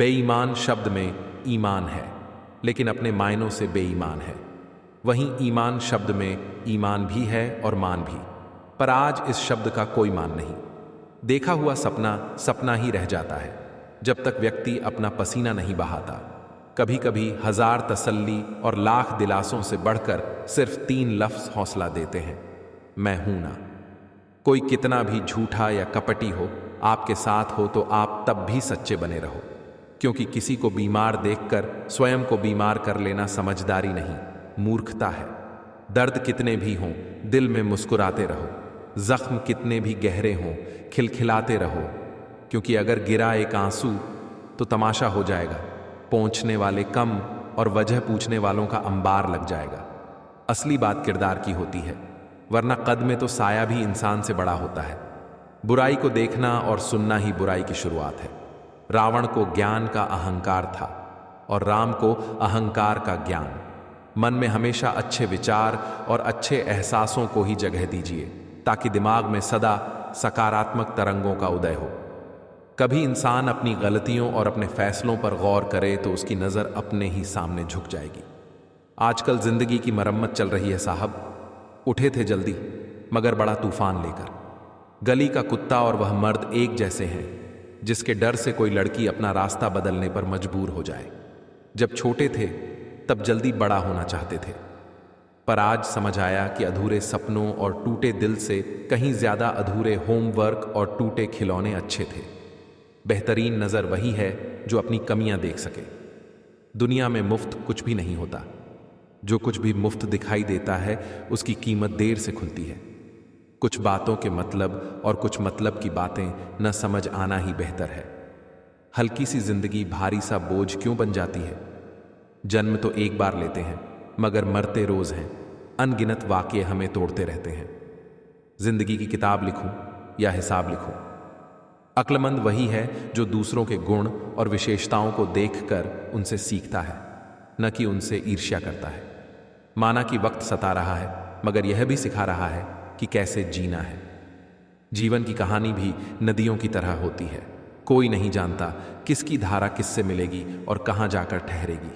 बेईमान शब्द में ईमान है, लेकिन अपने मायनों से बेईमान है। वहीं ईमान शब्द में ईमान भी है और मान भी, पर आज इस शब्द का कोई मान नहीं। देखा हुआ सपना सपना ही रह जाता है जब तक व्यक्ति अपना पसीना नहीं बहाता। कभी कभी 1000 तसल्ली और लाख दिलासों से बढ़कर सिर्फ 3 लफ्ज हौसला देते हैं, मैं हूं ना। कोई कितना भी झूठा या कपटी हो, आपके साथ हो तो आप तब भी सच्चे बने रहो, क्योंकि किसी को बीमार देखकर स्वयं को बीमार कर लेना समझदारी नहीं, मूर्खता है। दर्द कितने भी हों, दिल में मुस्कुराते रहो। जख्म कितने भी गहरे हों, खिलखिलाते रहो, क्योंकि अगर गिरा एक आंसू तो तमाशा हो जाएगा। पहुंचने वाले कम और वजह पूछने वालों का अंबार लग जाएगा। असली बात किरदार की होती है, वरना कद में तो साया भी इंसान से बड़ा होता है। बुराई को देखना और सुनना ही बुराई की शुरुआत है। रावण को ज्ञान का अहंकार था और राम को अहंकार का ज्ञान। मन में हमेशा अच्छे विचार और अच्छे एहसासों को ही जगह दीजिए, ताकि दिमाग में सदा सकारात्मक तरंगों का उदय हो। कभी इंसान अपनी गलतियों और अपने फैसलों पर गौर करे तो उसकी नज़र अपने ही सामने झुक जाएगी। आजकल जिंदगी की मरम्मत चल रही है साहब। उठे थे जल्दी मगर बड़ा तूफान लेकर। गली का कुत्ता और वह मर्द एक जैसे हैं, जिसके डर से कोई लड़की अपना रास्ता बदलने पर मजबूर हो जाए। जब छोटे थे तब जल्दी बड़ा होना चाहते थे, पर आज समझ आया कि अधूरे सपनों और टूटे दिल से कहीं ज्यादा अधूरे होमवर्क और टूटे खिलौने अच्छे थे। बेहतरीन नज़र वही है जो अपनी कमियां देख सके। दुनिया में मुफ्त कुछ भी नहीं होता। जो कुछ भी मुफ्त दिखाई देता है उसकी कीमत देर से खुलती है। कुछ बातों के मतलब और कुछ मतलब की बातें न समझ आना ही बेहतर है। हल्की सी जिंदगी भारी सा बोझ क्यों बन जाती है? जन्म तो एक बार लेते हैं मगर मरते रोज हैं। अनगिनत वाक़ये हमें तोड़ते रहते हैं। जिंदगी की किताब लिखूं या हिसाब लिखूं? अक्लमंद वही है जो दूसरों के गुण और विशेषताओं को देखकर उनसे सीखता है, न कि उनसे ईर्ष्या करता है। माना कि वक्त सता रहा है, मगर यह भी सिखा रहा है कि कैसे जीना है। जीवन की कहानी भी नदियों की तरह होती है। कोई नहीं जानता किसकी धारा किससे मिलेगी और कहां जाकर ठहरेगी।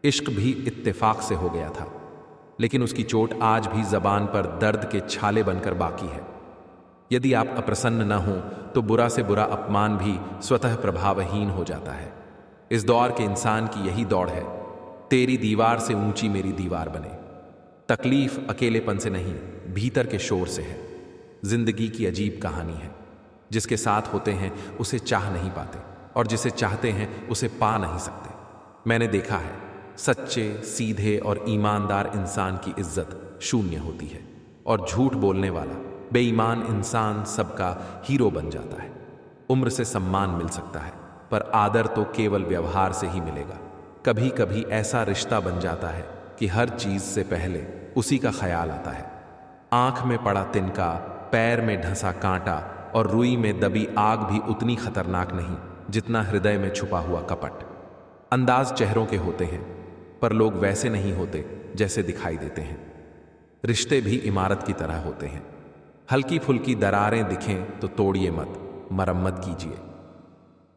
इश्क भी इत्तेफाक से हो गया था, लेकिन उसकी चोट आज भी जबान पर दर्द के छाले बनकर बाकी है। यदि आप अप्रसन्न न हो तो बुरा से बुरा अपमान भी स्वतः प्रभावहीन हो जाता है। इस दौर के इंसान की यही दौड़ है, तेरी दीवार से ऊंची मेरी दीवार बने। तकलीफ अकेलेपन से नहीं, भीतर के शोर से है। जिंदगी की अजीब कहानी है। जिसके साथ होते हैं उसे चाह नहीं पाते, और जिसे चाहते हैं उसे पा नहीं सकते। मैंने देखा है, सच्चे, सीधे और ईमानदार इंसान की इज्जत शून्य होती है, और झूठ बोलने वाला, बेईमान इंसान सबका हीरो बन जाता है। उम्र से सम्मान मिल सकता है, पर आदर तो केवल व्यवहार से ही मिलेगा। कभी कभी ऐसा रिश्ता बन जाता है कि हर चीज से पहले उसी का ख्याल आता है। आंख में पड़ा तिनका, पैर में ढंसा कांटा और रुई में दबी आग भी उतनी खतरनाक नहीं जितना हृदय में छुपा हुआ कपट। अंदाज चेहरों के होते हैं, पर लोग वैसे नहीं होते जैसे दिखाई देते हैं। रिश्ते भी इमारत की तरह होते हैं। हल्की फुल्की दरारें दिखें तो तोड़िए मत, मरम्मत कीजिए।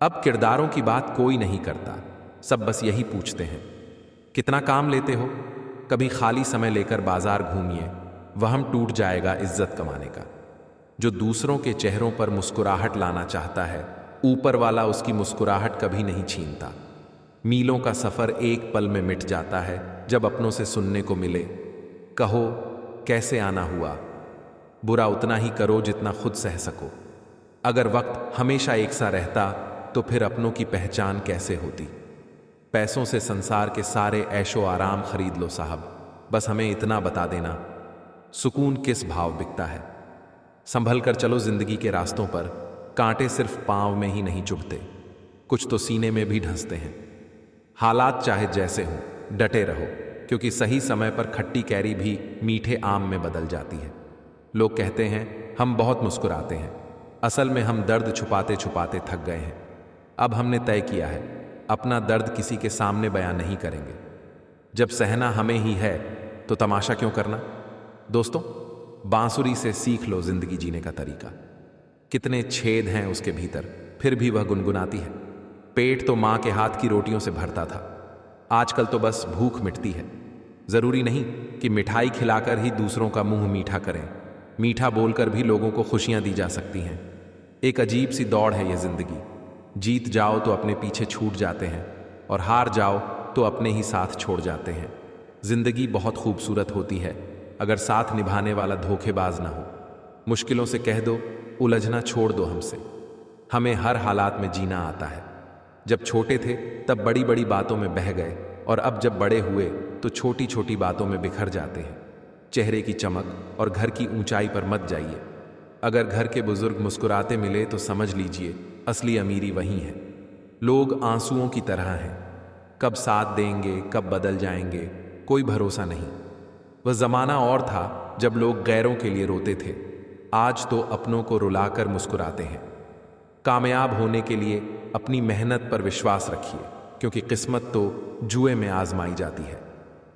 अब किरदारों की बात कोई नहीं करता, सब बस यही पूछते हैं, कितना काम लेते हो? कभी खाली समय लेकर बाजार घूमिए, वहम टूट जाएगा इज्जत कमाने का। जो दूसरों के चेहरों पर मुस्कुराहट लाना चाहता है, ऊपर वाला उसकी मुस्कुराहट कभी नहीं छीनता। मीलों का सफर एक पल में मिट जाता है जब अपनों से सुनने को मिले, कहो कैसे आना हुआ। बुरा उतना ही करो जितना खुद सह सको। अगर वक्त हमेशा एक सा रहता तो फिर अपनों की पहचान कैसे होती? पैसों से संसार के सारे ऐशो आराम खरीद लो साहब, बस हमें इतना बता देना, सुकून किस भाव बिकता है। संभल कर चलो जिंदगी के रास्तों पर, कांटे सिर्फ पांव में ही नहीं चुभते, कुछ तो सीने में भी ढंसते हैं। हालात चाहे जैसे हों, डटे रहो, क्योंकि सही समय पर खट्टी कैरी भी मीठे आम में बदल जाती है। लोग कहते हैं हम बहुत मुस्कुराते हैं, असल में हम दर्द छुपाते छुपाते थक गए हैं। अब हमने तय किया है, अपना दर्द किसी के सामने बयान नहीं करेंगे। जब सहना हमें ही है तो तमाशा क्यों करना? दोस्तों, बांसुरी से सीख लो जिंदगी जीने का तरीका। कितने छेद हैं उसके भीतर, फिर भी वह गुनगुनाती है। पेट तो माँ के हाथ की रोटियों से भरता था, आजकल तो बस भूख मिटती है। जरूरी नहीं कि मिठाई खिलाकर ही दूसरों का मुंह मीठा करें, मीठा बोलकर भी लोगों को खुशियां दी जा सकती हैं। एक अजीब सी दौड़ है ये जिंदगी। जीत जाओ तो अपने पीछे छूट जाते हैं और हार जाओ तो अपने ही साथ छोड़ जाते हैं। जिंदगी बहुत खूबसूरत होती है अगर साथ निभाने वाला धोखेबाज ना हो। मुश्किलों से कह दो, उलझना छोड़ दो हमसे। हमें हर हालात में जीना आता है। जब छोटे थे तब बड़ी बड़ी बातों में बह गए और अब जब बड़े हुए तो छोटी छोटी बातों में बिखर जाते हैं। चेहरे की चमक और घर की ऊंचाई पर मत जाइए। अगर घर के बुजुर्ग मुस्कुराते मिले तो समझ लीजिए असली अमीरी वही है। लोग आंसुओं की तरह हैं, कब साथ देंगे कब बदल जाएंगे कोई भरोसा नहीं। वह जमाना और था जब लोग गैरों के लिए रोते थे, आज तो अपनों को रुलाकर मुस्कुराते हैं। कामयाब होने के लिए अपनी मेहनत पर विश्वास रखिए, क्योंकि किस्मत तो जुए में आजमाई जाती है।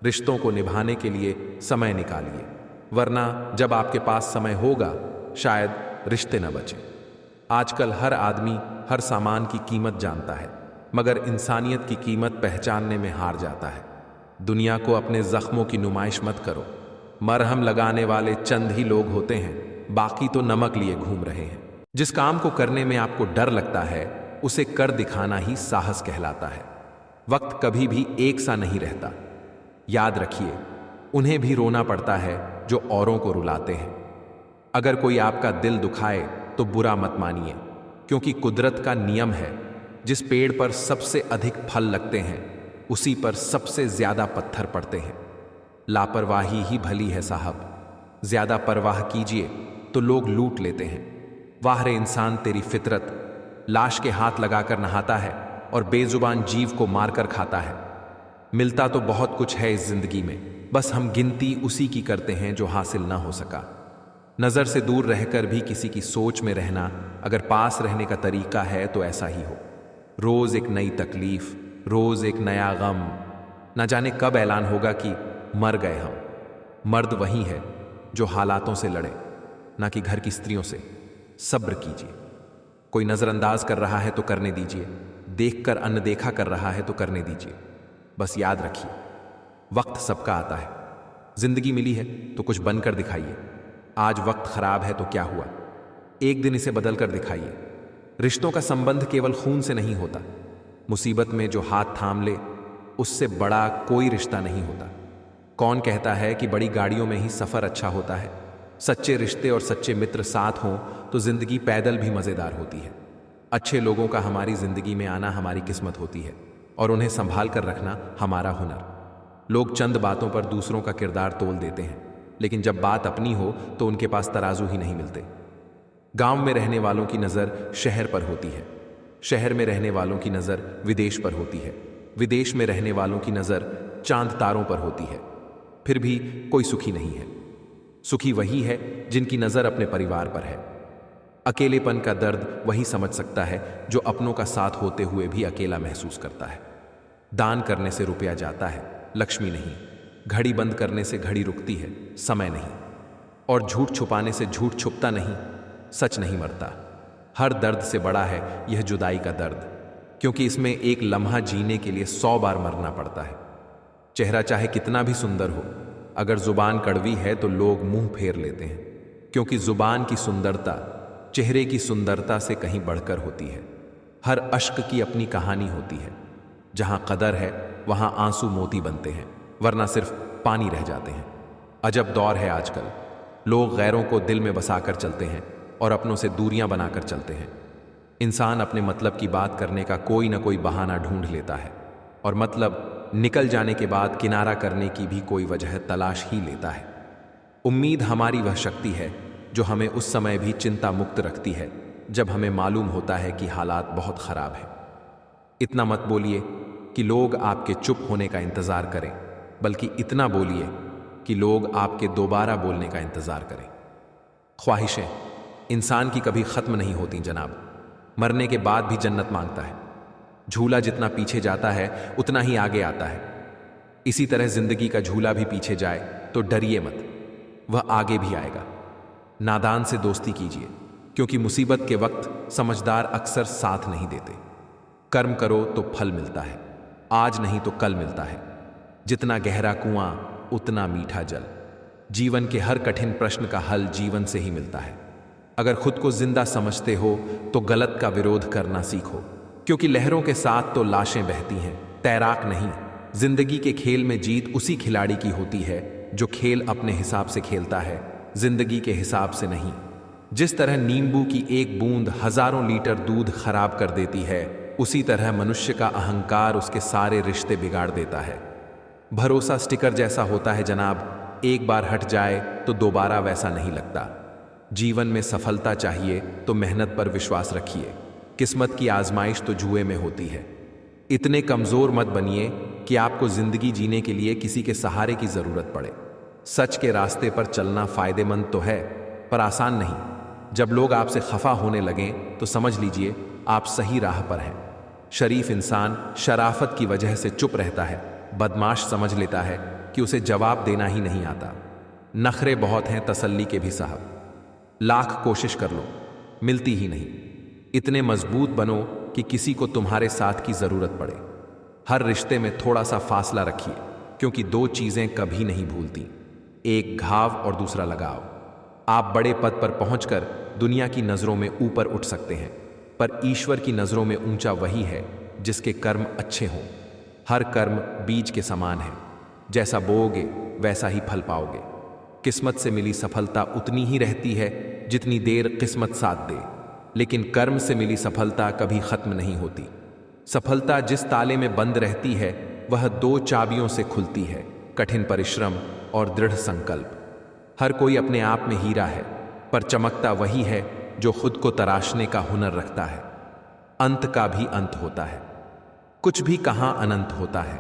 रिश्तों को निभाने के लिए समय निकालिए, वरना जब आपके पास समय होगा शायद रिश्ते न बचे। आजकल हर आदमी हर सामान की कीमत जानता है, मगर इंसानियत की कीमत पहचानने में हार जाता है। दुनिया को अपने जख्मों की नुमाइश मत करो। मरहम लगाने वाले चंद ही लोग होते हैं, बाकी तो नमक लिए घूम रहे हैं। जिस काम को करने में आपको डर लगता है उसे कर दिखाना ही साहस कहलाता है। वक्त कभी भी एक सा नहीं रहता। याद रखिए, उन्हें भी रोना पड़ता है जो औरों को रुलाते हैं। अगर कोई आपका दिल दुखाए तो बुरा मत मानिए, क्योंकि कुदरत का नियम है, जिस पेड़ पर सबसे अधिक फल लगते हैं उसी पर सबसे ज्यादा पत्थर पड़ते हैं। लापरवाही ही भली है साहब। ज्यादा परवाह कीजिए तो लोग लूट लेते हैं। वाह रे इंसान तेरी फितरत, लाश के हाथ लगाकर नहाता है और बेजुबान जीव को मारकर खाता है। मिलता तो बहुत कुछ है इस जिंदगी में, बस हम गिनती उसी की करते हैं जो हासिल ना हो सका। नजर से दूर रहकर भी किसी की सोच में रहना अगर पास रहने का तरीका है तो ऐसा ही हो। रोज एक नई तकलीफ, रोज एक नया गम। ना जाने कब ऐलान होगा कि मर गए हम। मर्द वही है जो हालातों से लड़े, ना कि घर की स्त्रियों से। सब्र कीजिए। कोई नजरअंदाज कर रहा है तो करने दीजिए, देखकर अनदेखा कर रहा है तो करने दीजिए। बस याद रखिए, वक्त सबका आता है। जिंदगी मिली है तो कुछ बनकर दिखाइए। आज वक्त खराब है तो क्या हुआ, एक दिन इसे बदल कर दिखाइए। रिश्तों का संबंध केवल खून से नहीं होता। मुसीबत में जो हाथ थाम ले उससे बड़ा कोई रिश्ता नहीं होता। कौन कहता है कि बड़ी गाड़ियों में ही सफर अच्छा होता है। सच्चे रिश्ते और सच्चे मित्र साथ हों तो जिंदगी पैदल भी मजेदार होती है। अच्छे लोगों का हमारी जिंदगी में आना हमारी किस्मत होती है और उन्हें संभाल कर रखना हमारा हुनर। लोग चंद बातों पर दूसरों का किरदार तोल देते हैं, लेकिन जब बात अपनी हो तो उनके पास तराजू ही नहीं मिलते। गांव में रहने वालों की नजर शहर पर होती है, शहर में रहने वालों की नजर विदेश पर होती है, विदेश में रहने वालों की नजर चांद तारों पर होती है। फिर भी कोई सुखी नहीं है। सुखी वही है जिनकी नजर अपने परिवार पर है। अकेलेपन का दर्द वही समझ सकता है जो अपनों का साथ होते हुए भी अकेला महसूस करता है। दान करने से रुपया जाता है, लक्ष्मी नहीं। घड़ी बंद करने से घड़ी रुकती है, समय नहीं। और झूठ छुपाने से झूठ छुपता नहीं, सच नहीं मरता। हर दर्द से बड़ा है यह जुदाई का दर्द, क्योंकि इसमें एक लम्हा जीने के लिए 100 बार मरना पड़ता है। चेहरा चाहे कितना भी सुंदर हो, अगर जुबान कड़वी है तो लोग मुंह फेर लेते हैं, क्योंकि जुबान की सुंदरता चेहरे की सुंदरता से कहीं बढ़कर होती है। हर अश्क की अपनी कहानी होती है। जहां कदर है वहां आंसू मोती बनते हैं, वरना सिर्फ पानी रह जाते हैं। अजब दौर है आजकल। लोग गैरों को दिल में बसाकर चलते हैं और अपनों से दूरियां बनाकर चलते हैं। इंसान अपने मतलब की बात करने का कोई ना कोई बहाना ढूंढ लेता है और मतलब निकल जाने के बाद किनारा करने की भी कोई वजह तलाश ही लेता है। उम्मीद हमारी वह शक्ति है जो हमें उस समय भी चिंता मुक्त रखती है जब हमें मालूम होता है कि हालात बहुत खराब हैं। इतना मत बोलिए कि लोग आपके चुप होने का इंतजार करें, बल्कि इतना बोलिए कि लोग आपके दोबारा बोलने का इंतजार करें। ख्वाहिशें इंसान की कभी खत्म नहीं होती जनाब। मरने के बाद भी जन्नत मांगता है। झूला जितना पीछे जाता है उतना ही आगे आता है। इसी तरह जिंदगी का झूला भी पीछे जाए तो डरिए मत, वह आगे भी आएगा। नादान से दोस्ती कीजिए, क्योंकि मुसीबत के वक्त समझदार अक्सर साथ नहीं देते। कर्म करो तो फल मिलता है, आज नहीं तो कल मिलता है। जितना गहरा कुआं उतना मीठा जल। जीवन के हर कठिन प्रश्न का हल जीवन से ही मिलता है। अगर खुद को जिंदा समझते हो तो गलत का विरोध करना सीखो, क्योंकि लहरों के साथ तो लाशें बहती हैं, तैराक नहीं। जिंदगी के खेल में जीत उसी खिलाड़ी की होती है जो खेल अपने हिसाब से खेलता है, जिंदगी के हिसाब से नहीं। जिस तरह नींबू की एक बूंद हजारों लीटर दूध खराब कर देती है, उसी तरह मनुष्य का अहंकार उसके सारे रिश्ते बिगाड़ देता है। भरोसा स्टिकर जैसा होता है जनाब, एक बार हट जाए तो दोबारा वैसा नहीं लगता। जीवन में सफलता चाहिए तो मेहनत पर विश्वास रखिए। किस्मत की आजमाइश तो जुए में होती है। इतने कमजोर मत बनिए कि आपको जिंदगी जीने के लिए किसी के सहारे की जरूरत पड़े। सच के रास्ते पर चलना फायदेमंद तो है, पर आसान नहीं। जब लोग आपसे खफा होने लगें तो समझ लीजिए आप सही राह पर हैं। शरीफ इंसान शराफत की वजह से चुप रहता है, बदमाश समझ लेता है कि उसे जवाब देना ही नहीं आता। नखरे बहुत हैं तसल्ली के भी साहब, लाख कोशिश कर लो मिलती ही नहीं। इतने मजबूत बनो कि किसी को तुम्हारे साथ की जरूरत पड़े। हर रिश्ते में थोड़ा सा फासला रखिए, क्योंकि दो चीजें कभी नहीं भूलती, एक घाव और दूसरा लगाव। आप बड़े पद पर पहुंचकर दुनिया की नजरों में ऊपर उठ सकते हैं, पर ईश्वर की नजरों में ऊंचा वही है जिसके कर्म अच्छे हों। हर कर्म बीज के समान है, जैसा बोओगे वैसा ही फल पाओगे। किस्मत से मिली सफलता उतनी ही रहती है जितनी देर किस्मत साथ दे, लेकिन कर्म से मिली सफलता कभी खत्म नहीं होती। सफलता जिस ताले में बंद रहती है वह दो चाबियों से खुलती है, कठिन परिश्रम और दृढ़ संकल्प। हर कोई अपने आप में हीरा है, पर चमकता वही है जो खुद को तराशने का हुनर रखता है। अंत का भी अंत होता है, कुछ भी कहाँ अनंत होता है।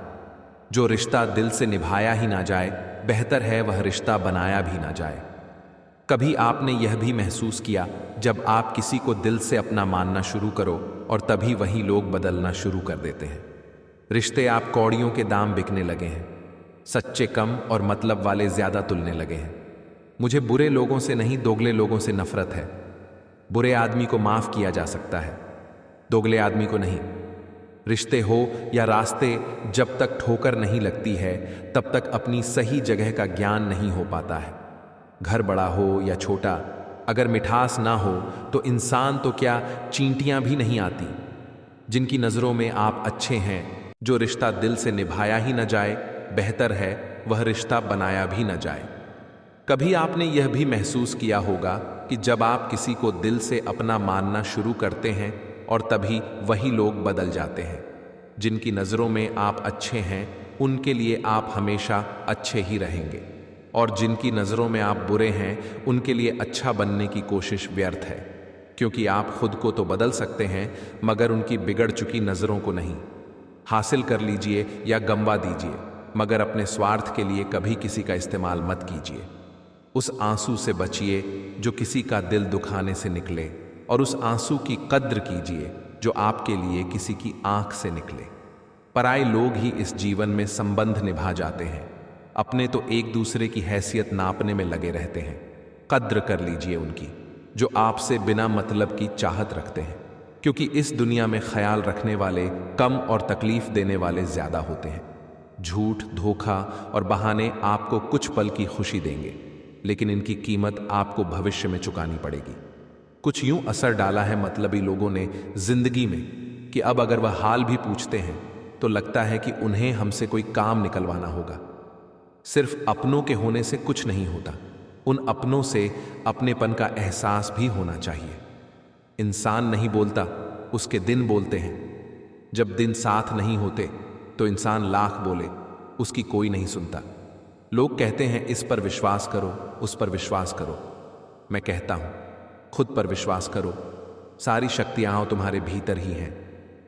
जो रिश्ता दिल से निभाया ही ना जाए, बेहतर है वह रिश्ता बनाया भी ना जाए। कभी आपने यह भी महसूस किया, जब आप किसी को दिल से अपना मानना शुरू करो और तभी वही लोग बदलना शुरू कर देते हैं। रिश्ते आप कौड़ियों के दाम बिकने लगे हैं, सच्चे कम और मतलब वाले ज्यादा तुलने लगे हैं। मुझे बुरे लोगों से नहीं, दोगले लोगों से नफरत है। बुरे आदमी को माफ किया जा सकता है, दोगले आदमी को नहीं। रिश्ते हो या रास्ते, जब तक ठोकर नहीं लगती है तब तक अपनी सही जगह का ज्ञान नहीं हो पाता है। घर बड़ा हो या छोटा, अगर मिठास ना हो तो इंसान तो क्या चींटियां भी नहीं आती। जिनकी नजरों में आप अच्छे हैं, जो रिश्ता दिल से निभाया ही न जाए, बेहतर है वह रिश्ता बनाया भी न जाए। कभी आपने यह भी महसूस किया होगा कि जब आप किसी को दिल से अपना मानना शुरू करते हैं और तभी वही लोग बदल जाते हैं। जिनकी नजरों में आप अच्छे हैं उनके लिए आप हमेशा अच्छे ही रहेंगे, और जिनकी नजरों में आप बुरे हैं उनके लिए अच्छा बनने की कोशिश व्यर्थ है, क्योंकि आप खुद को तो बदल सकते हैं मगर उनकी बिगड़ चुकी नजरों को नहीं। हासिल कर लीजिए या गंवा दीजिए, मगर अपने स्वार्थ के लिए कभी किसी का इस्तेमाल मत कीजिए। उस आंसू से बचिए जो किसी का दिल दुखाने से निकले, और उस आंसू की कद्र कीजिए जो आपके लिए किसी की आंख से निकले। पराये लोग ही इस जीवन में संबंध निभा जाते हैं, अपने तो एक दूसरे की हैसियत नापने में लगे रहते हैं। कद्र कर लीजिए उनकी जो आपसे बिना मतलब की चाहत रखते हैं, क्योंकि इस दुनिया में ख्याल रखने वाले कम और तकलीफ देने वाले ज्यादा होते हैं। झूठ, धोखा और बहाने आपको कुछ पल की खुशी देंगे, लेकिन इनकी कीमत आपको भविष्य में चुकानी पड़ेगी। कुछ यूं असर डाला है मतलबी लोगों ने जिंदगी में कि अब अगर वह हाल भी पूछते हैं तो लगता है कि उन्हें हमसे कोई काम निकलवाना होगा। सिर्फ अपनों के होने से कुछ नहीं होता, उन अपनों से अपनेपन का एहसास भी होना चाहिए। इंसान नहीं बोलता, उसके दिन बोलते हैं। जब दिन साथ नहीं होते तो इंसान लाख बोले, उसकी कोई नहीं सुनता। लोग कहते हैं इस पर विश्वास करो, उस पर विश्वास करो। मैं कहता हूं खुद पर विश्वास करो। सारी शक्तियां तुम्हारे भीतर ही हैं।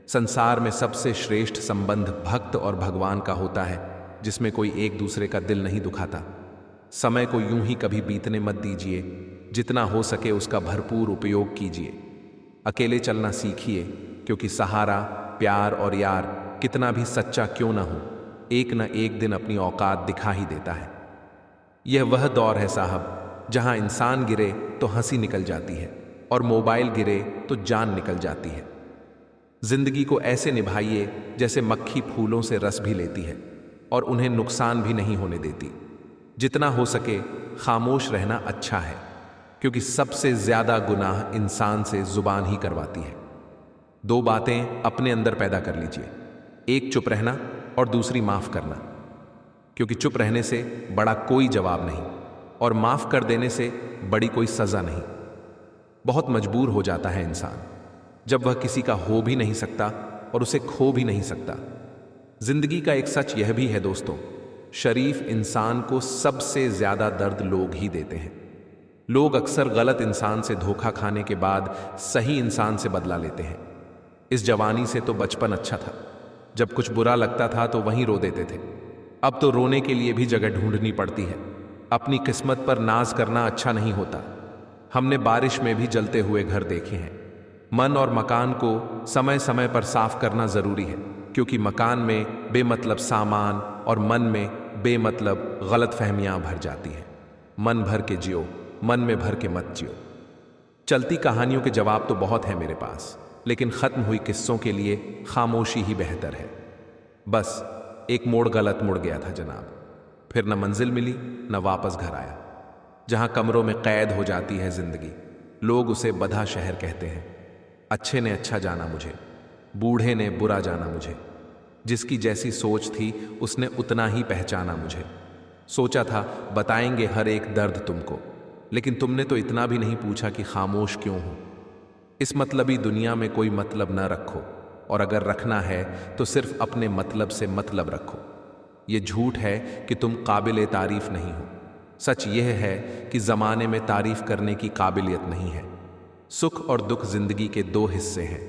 संसार में सबसे श्रेष्ठ संबंध भक्त और भगवान का होता है, जिसमें कोई एक दूसरे का दिल नहीं दुखाता। समय को यूं ही कभी बीतने मत दीजिए, जितना हो सके उसका भरपूर उपयोग कीजिए। अकेले चलना सीखिए, क्योंकि सहारा, प्यार और यार कितना भी सच्चा क्यों ना हो, एक न एक दिन अपनी औकात दिखा ही देता है। यह वह दौर है साहब जहां इंसान गिरे तो हंसी निकल जाती है और मोबाइल गिरे तो जान निकल जाती है। जिंदगी को ऐसे निभाइए जैसे मक्खी फूलों से रस भी लेती है और उन्हें नुकसान भी नहीं होने देती। जितना हो सके खामोश रहना अच्छा है, क्योंकि सबसे ज्यादा गुनाह इंसान से जुबान ही करवाती है। दो बातें अपने अंदर पैदा कर लीजिए, एक चुप रहना और दूसरी माफ करना, क्योंकि चुप रहने से बड़ा कोई जवाब नहीं और माफ कर देने से बड़ी कोई सजा नहीं। बहुत मजबूर हो जाता है इंसान जब वह किसी का हो भी नहीं सकता और उसे खो भी नहीं सकता। जिंदगी का एक सच यह भी है दोस्तों, शरीफ इंसान को सबसे ज्यादा दर्द लोग ही देते हैं। लोग अक्सर गलत इंसान से धोखा खाने के बाद सही इंसान से बदला लेते हैं। इस जवानी से तो बचपन अच्छा था, जब कुछ बुरा लगता था तो वहीं रो देते थे। अब तो रोने के लिए भी जगह ढूंढनी पड़ती है। अपनी किस्मत पर नाज करना अच्छा नहीं होता। हमने बारिश में भी जलते हुए घर देखे हैं। मन और मकान को समय समय पर साफ करना जरूरी है, क्योंकि मकान में बेमतलब सामान और मन में बेमतलब गलतफहमियां भर जाती हैं। मन भर के जियो, मन में भर के मत जियो। चलती कहानियों के जवाब तो बहुत हैं मेरे पास, लेकिन खत्म हुई किस्सों के लिए खामोशी ही बेहतर है। बस एक मोड़ गलत मुड़ गया था जनाब, फिर न मंजिल मिली न वापस घर आया। जहां कमरों में कैद हो जाती है जिंदगी, लोग उसे बधा शहर कहते हैं। अच्छे ने अच्छा जाना मुझे, बूढ़े ने बुरा जाना मुझे। जिसकी जैसी सोच थी उसने उतना ही पहचाना मुझे। सोचा था बताएंगे हर एक दर्द तुमको, लेकिन तुमने तो इतना भी नहीं पूछा कि खामोश क्यों हो। इस मतलबी दुनिया में कोई मतलब न रखो, और अगर रखना है तो सिर्फ अपने मतलब से मतलब रखो। ये झूठ है कि तुम काबिल तारीफ नहीं हो। सच यह है कि जमाने में तारीफ करने की काबिलियत नहीं है। सुख और दुख जिंदगी के दो हिस्से हैं।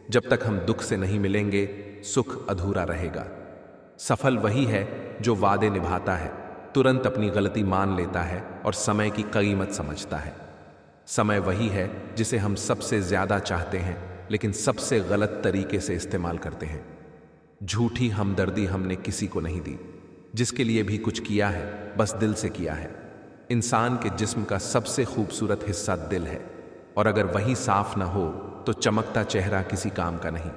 जब तक हम दुख से नहीं मिलेंगे, सुख अधूरा रहेगा। सफल वही है जो वादे निभाता है, तुरंत अपनी गलती मान लेता है और समय की कीमत समझता है। समय वही है जिसे हम सबसे ज्यादा चाहते हैं, लेकिन सबसे गलत तरीके से इस्तेमाल करते हैं। झूठी हमदर्दी हमने किसी को नहीं दी। जिसके लिए भी कुछ किया है, बस दिल से किया है। इंसान के जिस्म का सबसे खूबसूरत हिस्सा दिल है, और अगर वही साफ ना हो तो चमकता चेहरा किसी काम का नहीं।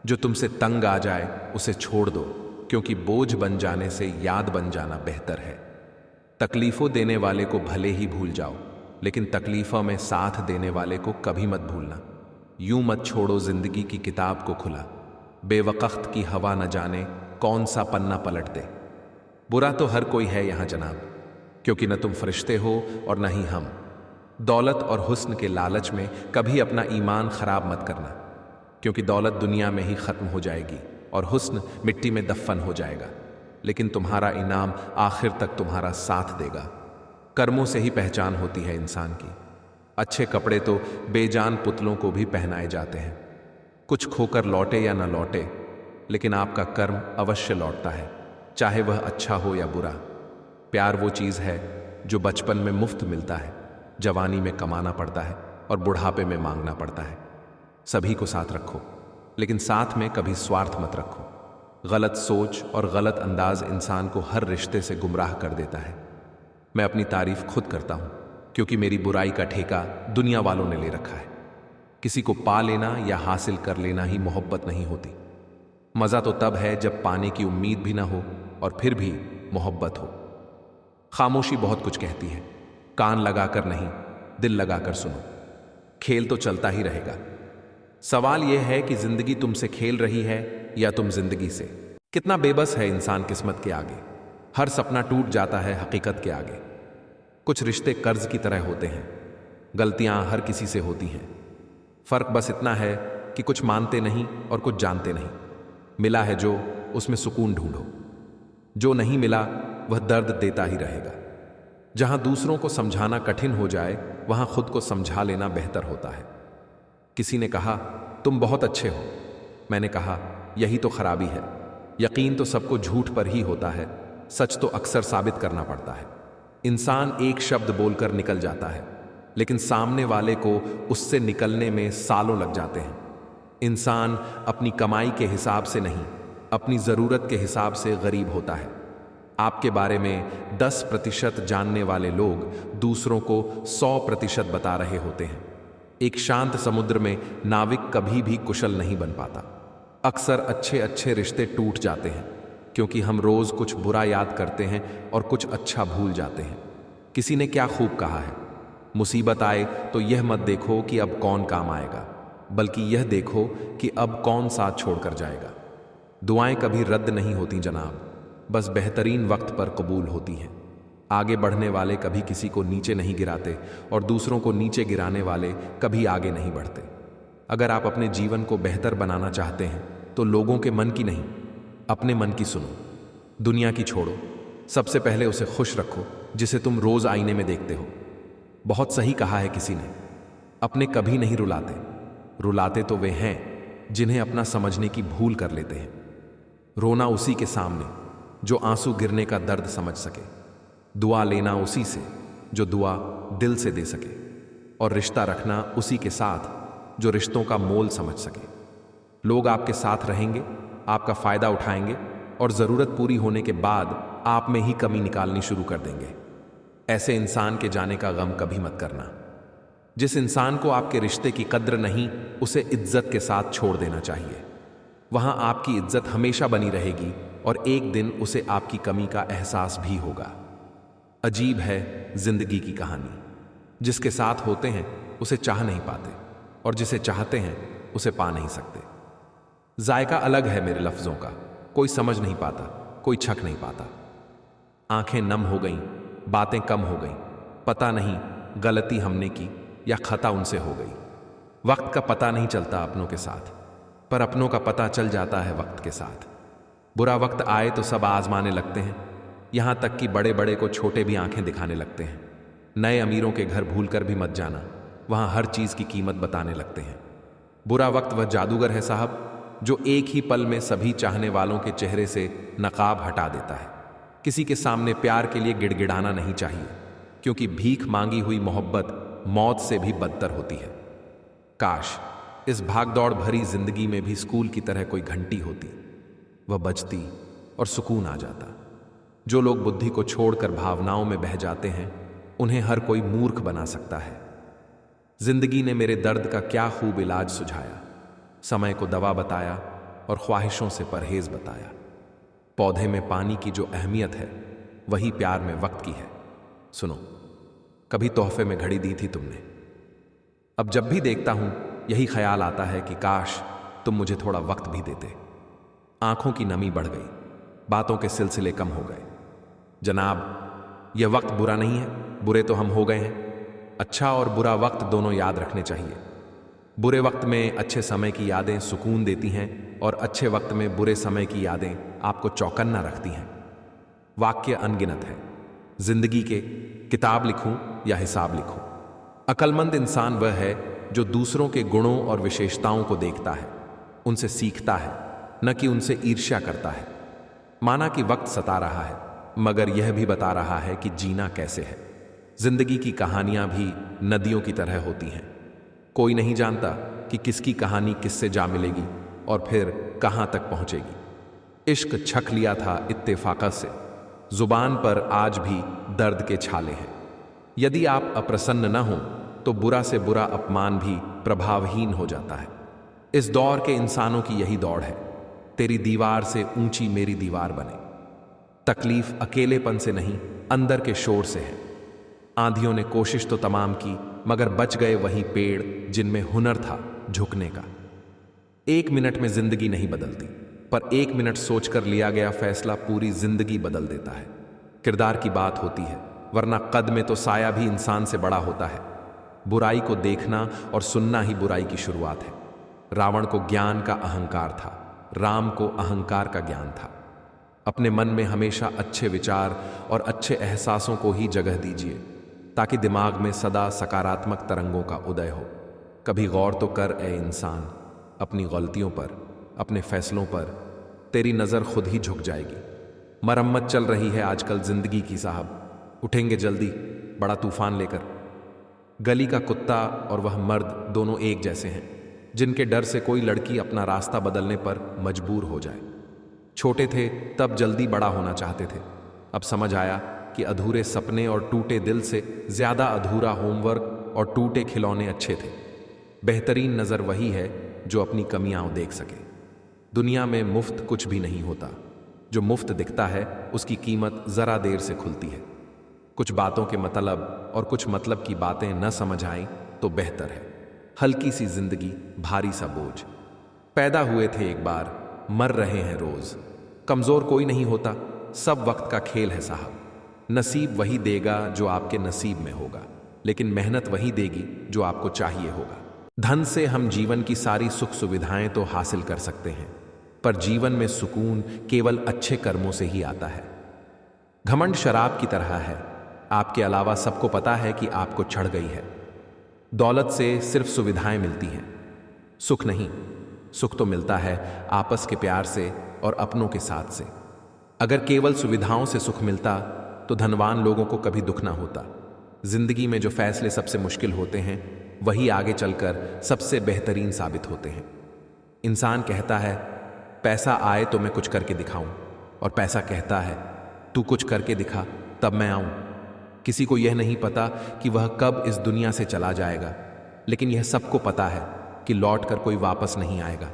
जो तुमसे तंग आ जाए उसे छोड़ दो, क्योंकि बोझ बन जाने से याद बन जाना बेहतर है। तकलीफों देने वाले को भले ही भूल जाओ, लेकिन तकलीफों में साथ देने वाले को कभी मत भूलना। यूं मत छोड़ो जिंदगी की किताब को खुला, बेवक्त की हवा न जाने कौन सा पन्ना पलट दे। बुरा तो हर कोई है यहां जनाब, क्योंकि न तुम फरिश्ते हो और न ही हम। दौलत और हुस्न के लालच में कभी अपना ईमान खराब मत करना, क्योंकि दौलत दुनिया में ही खत्म हो जाएगी और हुस्न मिट्टी में दफन हो जाएगा, लेकिन तुम्हारा इनाम आखिर तक तुम्हारा साथ देगा। कर्मों से ही पहचान होती है इंसान की। अच्छे कपड़े तो बेजान पुतलों को भी पहनाए जाते हैं। कुछ खोकर लौटे या न लौटे, लेकिन आपका कर्म अवश्य लौटता है, चाहे वह अच्छा हो या बुरा। प्यार वो चीज़ है जो बचपन में मुफ्त मिलता है, जवानी में कमाना पड़ता है और बुढ़ापे में मांगना पड़ता है। सभी को साथ रखो, लेकिन साथ में कभी स्वार्थ मत रखो। गलत सोच और गलत अंदाज इंसान को हर रिश्ते से गुमराह कर देता है। मैं अपनी तारीफ खुद करता हूं, क्योंकि मेरी बुराई का ठेका दुनिया वालों ने ले रखा है। किसी को पा लेना या हासिल कर लेना ही मोहब्बत नहीं होती। मजा तो तब है जब पाने की उम्मीद भी ना हो और फिर भी मोहब्बत हो। खामोशी बहुत कुछ कहती है, कान लगाकर नहीं, दिल लगाकर सुनो। खेल तो चलता ही रहेगा। सवाल यह है कि जिंदगी तुमसे खेल रही है या तुम जिंदगी से। कितना बेबस है इंसान किस्मत के आगे। हर सपना टूट जाता है हकीकत के आगे। कुछ रिश्ते कर्ज की तरह होते हैं, गलतियां हर किसी से होती हैं। फर्क बस इतना है कि कुछ मानते नहीं और कुछ जानते नहीं। मिला है जो, उसमें सुकून ढूंढो। जो नहीं मिला वह दर्द देता ही रहेगा। जहां दूसरों को समझाना कठिन हो जाए, वहां खुद को समझा लेना बेहतर होता है। किसी ने कहा तुम बहुत अच्छे हो। मैंने कहा यही तो खराबी है। यकीन तो सबको झूठ पर ही होता है, सच तो अक्सर साबित करना पड़ता है। इंसान एक शब्द बोलकर निकल जाता है, लेकिन सामने वाले को उससे निकलने में सालों लग जाते हैं। इंसान अपनी कमाई के हिसाब से नहीं, अपनी ज़रूरत के हिसाब से गरीब होता है। आपके बारे में 10% जानने वाले लोग दूसरों को 100% बता रहे होते हैं। एक शांत समुद्र में नाविक कभी भी कुशल नहीं बन पाता। अक्सर अच्छे अच्छे रिश्ते टूट जाते हैं क्योंकि हम रोज कुछ बुरा याद करते हैं और कुछ अच्छा भूल जाते हैं। किसी ने क्या खूब कहा है, मुसीबत आए तो यह मत देखो कि अब कौन काम आएगा, बल्कि यह देखो कि अब कौन साथ छोड़कर जाएगा। दुआएं कभी रद्द नहीं होती जनाब, बस बेहतरीन वक्त पर कबूल होती हैं। आगे बढ़ने वाले कभी किसी को नीचे नहीं गिराते और दूसरों को नीचे गिराने वाले कभी आगे नहीं बढ़ते। अगर आप अपने जीवन को बेहतर बनाना चाहते हैं तो लोगों के मन की नहीं, अपने मन की सुनो। दुनिया की छोड़ो, सबसे पहले उसे खुश रखो जिसे तुम रोज आईने में देखते हो। बहुत सही कहा है किसी ने, अपने कभी नहीं रुलाते, रुलाते तो वे हैं जिन्हें अपना समझने की भूल कर लेते हैं। रोना उसी के सामने जो आंसू गिरने का दर्द समझ सके, दुआ लेना उसी से जो दुआ दिल से दे सके, और रिश्ता रखना उसी के साथ जो रिश्तों का मोल समझ सके। लोग आपके साथ रहेंगे, आपका फायदा उठाएंगे और जरूरत पूरी होने के बाद आप में ही कमी निकालनी शुरू कर देंगे। ऐसे इंसान के जाने का गम कभी मत करना। जिस इंसान को आपके रिश्ते की कद्र नहीं, उसे इज्जत के साथ छोड़ देना चाहिए। वहां आपकी इज्जत हमेशा बनी रहेगी और एक दिन उसे आपकी कमी का एहसास भी होगा। अजीब है जिंदगी की कहानी, जिसके साथ होते हैं उसे चाह नहीं पाते और जिसे चाहते हैं उसे पा नहीं सकते। जायका अलग है मेरे लफ्जों का, कोई समझ नहीं पाता, कोई छक नहीं पाता। आंखें नम हो गईं, बातें कम हो गईं, पता नहीं गलती हमने की या खता उनसे हो गई। वक्त का पता नहीं चलता अपनों के साथ, पर अपनों का पता चल जाता है वक्त के साथ। बुरा वक्त आए तो सब आजमाने लगते हैं, यहां तक कि बड़े बड़े को छोटे भी आंखें दिखाने लगते हैं। नए अमीरों के घर भूलकर भी मत जाना, वहां हर चीज की कीमत बताने लगते हैं। बुरा वक्त वह जादूगर है साहब जो एक ही पल में सभी चाहने वालों के चेहरे से नकाब हटा देता है। किसी के सामने प्यार के लिए गिड़गिड़ाना नहीं चाहिए, क्योंकि भीख मांगी हुई मोहब्बत मौत से भी बदतर होती है। काश इस भागदौड़ भरी जिंदगी में भी स्कूल की तरह कोई घंटी होती, वह बजती और सुकून आ जाता। जो लोग बुद्धि को छोड़कर भावनाओं में बह जाते हैं, उन्हें हर कोई मूर्ख बना सकता है। जिंदगी ने मेरे दर्द का क्या खूब इलाज सुझाया, समय को दवा बताया और ख्वाहिशों से परहेज बताया। पौधे में पानी की जो अहमियत है, वही प्यार में वक्त की है। सुनो, कभी तोहफे में घड़ी दी थी तुमने। अब जब भी देखता हूं यही ख्याल आता है कि काश तुम मुझे थोड़ा वक्त भी देते। आंखों की नमी बढ़ गई, बातों के सिलसिले कम हो गए। जनाब, यह वक्त बुरा नहीं है, बुरे तो हम हो गए हैं। अच्छा और बुरा वक्त दोनों याद रखने चाहिए। बुरे वक्त में अच्छे समय की यादें सुकून देती हैं और अच्छे वक्त में बुरे समय की यादें आपको चौकन्ना रखती हैं। वाक्य अनगिनत है जिंदगी के, किताब लिखूं या हिसाब लिखूं। अक्लमंद इंसान वह है जो दूसरों के गुणों और विशेषताओं को देखता है, उनसे सीखता है, न कि उनसे ईर्ष्या करता है। माना कि वक्त सता रहा है, मगर यह भी बता रहा है कि जीना कैसे है। जिंदगी की कहानियां भी नदियों की तरह होती हैं। कोई नहीं जानता कि किसकी कहानी किससे जा मिलेगी और फिर कहां तक पहुंचेगी। इश्क छक लिया था इत्तेफाकत से, जुबान पर आज भी दर्द के छाले हैं। यदि आप अप्रसन्न न हो तो बुरा से बुरा अपमान भी प्रभावहीन हो जाता है। इस दौर के इंसानों की यही दौड़ है, तेरी दीवार से ऊंची मेरी दीवार बने। तकलीफ अकेलेपन से नहीं, अंदर के शोर से है। आंधियों ने कोशिश तो तमाम की, मगर बच गए वही पेड़ जिनमें हुनर था झुकने का। एक मिनट में जिंदगी नहीं बदलती, पर एक मिनट सोचकर लिया गया फैसला पूरी जिंदगी बदल देता है। किरदार की बात होती है, वरना कद में तो साया भी इंसान से बड़ा होता है। बुराई को देखना और सुनना ही बुराई की शुरुआत है। रावण को ज्ञान का अहंकार था, राम को अहंकार का ज्ञान था। अपने मन में हमेशा अच्छे विचार और अच्छे एहसासों को ही जगह दीजिए, ताकि दिमाग में सदा सकारात्मक तरंगों का उदय हो। कभी गौर तो कर ए इंसान, अपनी गलतियों पर, अपने फैसलों पर तेरी नज़र खुद ही झुक जाएगी। मरम्मत चल रही है आजकल जिंदगी की साहब, उठेंगे जल्दी बड़ा तूफान लेकर। गली का कुत्ता और वह मर्द दोनों एक जैसे हैं, जिनके डर से कोई लड़की अपना रास्ता बदलने पर मजबूर हो जाए। छोटे थे तब जल्दी बड़ा होना चाहते थे, अब समझ आया कि अधूरे सपने और टूटे दिल से ज्यादा अधूरा होमवर्क और टूटे खिलौने अच्छे थे। बेहतरीन नज़र वही है जो अपनी कमियां देख सके। दुनिया में मुफ्त कुछ भी नहीं होता। जो मुफ्त दिखता है उसकी कीमत ज़रा देर से खुलती है। कुछ बातों के मतलब और कुछ मतलब की बातें न समझ आएं तो बेहतर है हल्की सी जिंदगी, भारी सा बोझ। पैदा हुए थे एक बार, मर रहे हैं रोज। कमजोर कोई नहीं होता, सब वक्त का खेल है साहब। नसीब वही देगा जो आपके नसीब में होगा, लेकिन मेहनत वही देगी जो आपको चाहिए होगा। धन से हम जीवन की सारी सुख सुविधाएं तो हासिल कर सकते हैं, पर जीवन में सुकून केवल अच्छे कर्मों से ही आता है। घमंड शराब की तरह है, आपके अलावा सबको पता है कि आपको चढ़ गई है। दौलत से सिर्फ सुविधाएं मिलती हैं, सुख नहीं। सुख तो मिलता है आपस के प्यार से और अपनों के साथ से। अगर केवल सुविधाओं से सुख मिलता तो धनवान लोगों को कभी दुख ना होता। जिंदगी में जो फैसले सबसे मुश्किल होते हैं वही आगे चलकर सबसे बेहतरीन साबित होते हैं। इंसान कहता है पैसा आए तो मैं कुछ करके दिखाऊं, और पैसा कहता है तू कुछ करके दिखा तब मैं आऊं। किसी को यह नहीं पता कि वह कब इस दुनिया से चला जाएगा, लेकिन यह सबको पता है कि लौट कर कोई वापस नहीं आएगा।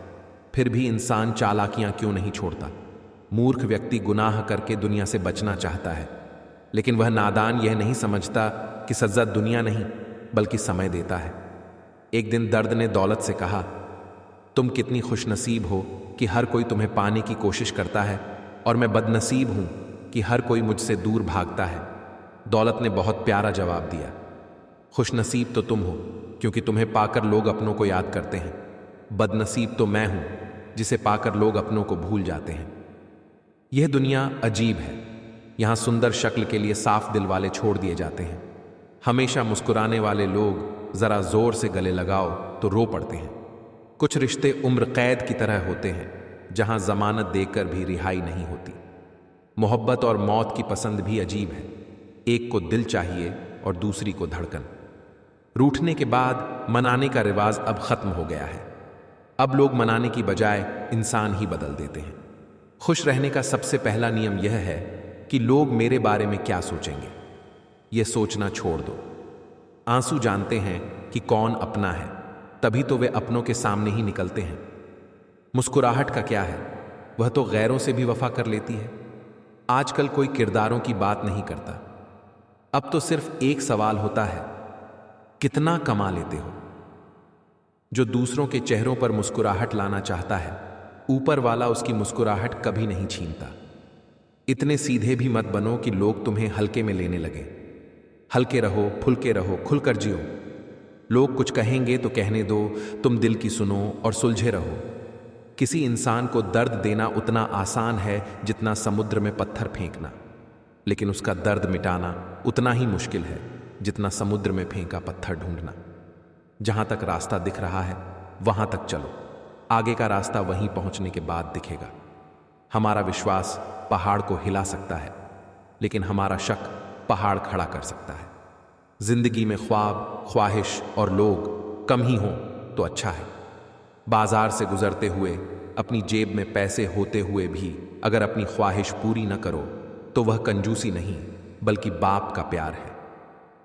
फिर भी इंसान चालाकियां क्यों नहीं छोड़ता। मूर्ख व्यक्ति गुनाह करके दुनिया से बचना चाहता है, लेकिन वह नादान यह नहीं समझता कि सज़ा दुनिया नहीं बल्कि समय देता है। एक दिन दर्द ने दौलत से कहा, तुम कितनी खुशनसीब हो कि हर कोई तुम्हें पाने की कोशिश करता है, और मैं बदनसीब हूं कि हर कोई मुझसे दूर भागता है। दौलत ने बहुत प्यारा जवाब दिया, खुशनसीब तो तुम हो क्योंकि तुम्हें पाकर लोग अपनों को याद करते हैं। बदनसीब तो मैं हूं जिसे पाकर लोग अपनों को भूल जाते हैं। यह दुनिया अजीब है, यहां सुंदर शक्ल के लिए साफ दिल वाले छोड़ दिए जाते हैं। हमेशा मुस्कुराने वाले लोग जरा जोर से गले लगाओ तो रो पड़ते हैं। कुछ रिश्ते उम्र कैद की तरह होते हैं, जहां जमानत देकर भी रिहाई नहीं होती। मोहब्बत और मौत की पसंद भी अजीब है, एक को दिल चाहिए और दूसरी को धड़कन। रूठने के बाद मनाने का रिवाज अब खत्म हो गया है। अब लोग मनाने की बजाय इंसान ही बदल देते हैं। खुश रहने का सबसे पहला नियम यह है कि लोग मेरे बारे में क्या सोचेंगे, यह सोचना छोड़ दो। आंसू जानते हैं कि कौन अपना है, तभी तो वे अपनों के सामने ही निकलते हैं। मुस्कुराहट का क्या है, वह तो गैरों से भी वफा कर लेती है। आजकल कोई किरदारों की बात नहीं करता, अब तो सिर्फ एक सवाल होता है, कितना कमा लेते हो। जो दूसरों के चेहरों पर मुस्कुराहट लाना चाहता है, ऊपर वाला उसकी मुस्कुराहट कभी नहीं छीनता। इतने सीधे भी मत बनो कि लोग तुम्हें हल्के में लेने लगे। हल्के रहो, फुल्के रहो, खुलकर जियो। लोग कुछ कहेंगे तो कहने दो, तुम दिल की सुनो और सुलझे रहो। किसी इंसान को दर्द देना उतना आसान है जितना समुद्र में पत्थर फेंकना, लेकिन उसका दर्द मिटाना उतना ही मुश्किल है जितना समुद्र में फेंका पत्थर ढूंढना। जहां तक रास्ता दिख रहा है वहां तक चलो, आगे का रास्ता वहीं पहुंचने के बाद दिखेगा। हमारा विश्वास पहाड़ को हिला सकता है, लेकिन हमारा शक पहाड़ खड़ा कर सकता है। जिंदगी में ख्वाब, ख्वाहिश और लोग कम ही हों तो अच्छा है। बाजार से गुजरते हुए अपनी जेब में पैसे होते हुए भी अगर अपनी ख्वाहिश पूरी न करो तो वह कंजूसी नहीं बल्कि बाप का प्यार है।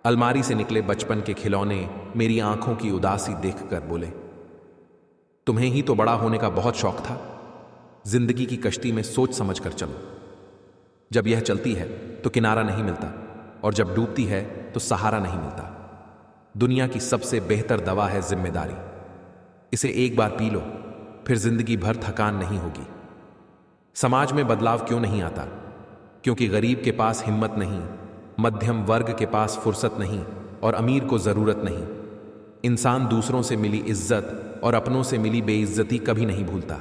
अलमारी से निकले बचपन के खिलौने मेरी आंखों की उदासी देखकर बोले, तुम्हें ही तो बड़ा होने का बहुत शौक था। जिंदगी की कश्ती में सोच समझ कर चलो। जब यह चलती है तो किनारा नहीं मिलता, और जब डूबती है तो सहारा नहीं मिलता। दुनिया की सबसे बेहतर दवा है जिम्मेदारी। इसे एक बार पी लो, फिर जिंदगी भर थकान नहीं होगी। समाज में बदलाव क्यों नहीं आता? क्योंकि गरीब के पास हिम्मत नहीं, मध्यम वर्ग के पास फुर्सत नहीं और अमीर को जरूरत नहीं। इंसान दूसरों से मिली इज्जत और अपनों से मिली बेइज्जती कभी नहीं भूलता।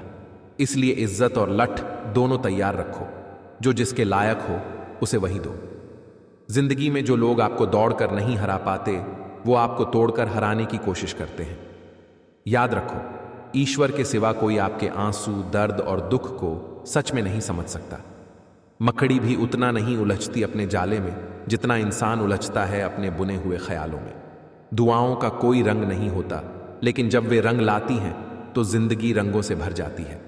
इसलिए इज्जत और लठ दोनों तैयार रखो। जो जिसके लायक हो उसे वही दो। जिंदगी में जो लोग आपको दौड़कर नहीं हरा पाते, वो आपको तोड़कर हराने की कोशिश करते हैं। याद रखो, ईश्वर के सिवा कोई आपके आंसू, दर्द और दुख को सच में नहीं समझ सकता। मकड़ी भी उतना नहीं उलझती अपने जाले में जितना इंसान उलझता है अपने बुने हुए ख्यालों में। दुआओं का कोई रंग नहीं होता, लेकिन जब वे रंग लाती हैं तो जिंदगी रंगों से भर जाती है।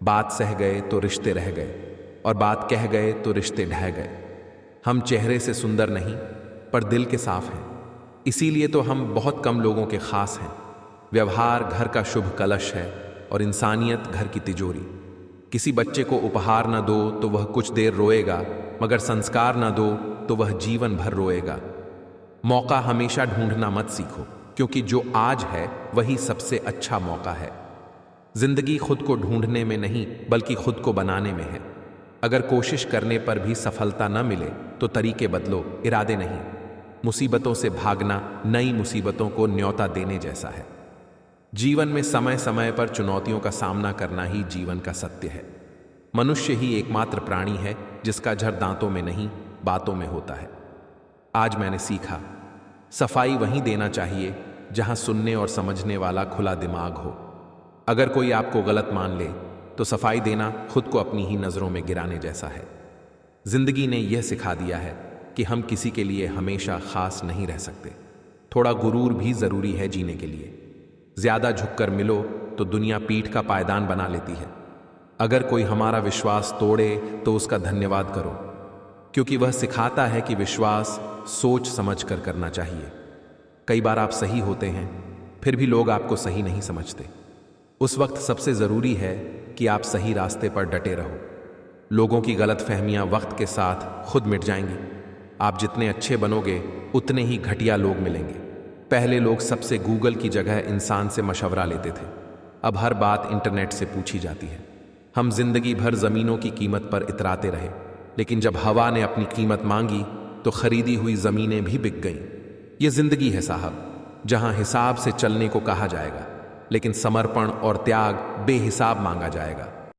बात सह गए तो रिश्ते रह गए, और बात कह गए तो रिश्ते ढह गए। हम चेहरे से सुंदर नहीं पर दिल के साफ हैं, इसीलिए तो हम बहुत कम लोगों के खास हैं। व्यवहार घर का शुभ कलश है और इंसानियत घर की तिजोरी। किसी बच्चे को उपहार न दो तो वह कुछ देर रोएगा, मगर संस्कार न दो तो वह जीवन भर रोएगा। मौका हमेशा ढूंढना मत सीखो, क्योंकि जो आज है वही सबसे अच्छा मौका है। जिंदगी खुद को ढूंढने में नहीं बल्कि खुद को बनाने में है। अगर कोशिश करने पर भी सफलता न मिले तो तरीके बदलो, इरादे नहीं। मुसीबतों से भागना नई मुसीबतों को न्योता देने जैसा है। जीवन में समय समय पर चुनौतियों का सामना करना ही जीवन का सत्य है। मनुष्य ही एकमात्र प्राणी है जिसका झर दांतों में नहीं बातों में होता है। आज मैंने सीखा, सफाई वहीं देना चाहिए जहां सुनने और समझने वाला खुला दिमाग हो। अगर कोई आपको गलत मान ले तो सफाई देना खुद को अपनी ही नजरों में गिराने जैसा है। जिंदगी ने यह सिखा दिया है कि हम किसी के लिए हमेशा खास नहीं रह सकते। थोड़ा गुरूर भी जरूरी है जीने के लिए। ज्यादा झुककर मिलो तो दुनिया पीठ का पायदान बना लेती है। अगर कोई हमारा विश्वास तोड़े तो उसका धन्यवाद करो, क्योंकि वह सिखाता है कि विश्वास सोच समझ कर करना चाहिए। कई बार आप सही होते हैं, फिर भी लोग आपको सही नहीं समझते। उस वक्त सबसे जरूरी है कि आप सही रास्ते पर डटे रहो। लोगों की गलतफहमियां वक्त के साथ खुद मिट जाएंगी। आप जितने अच्छे बनोगे उतने ही घटिया लोग मिलेंगे। पहले लोग सबसे गूगल की जगह इंसान से मशवरा लेते थे। अब हर बात इंटरनेट से पूछी जाती है। हम जिंदगी भर जमीनों की कीमत पर इतराते रहे, लेकिन जब हवा ने अपनी कीमत मांगी तो खरीदी हुई जमीनें भी बिक गईं। ये जिंदगी है साहब, जहां हिसाब से चलने को कहा जाएगा, लेकिन समर्पण और त्याग बेहिसाब मांगा जाएगा।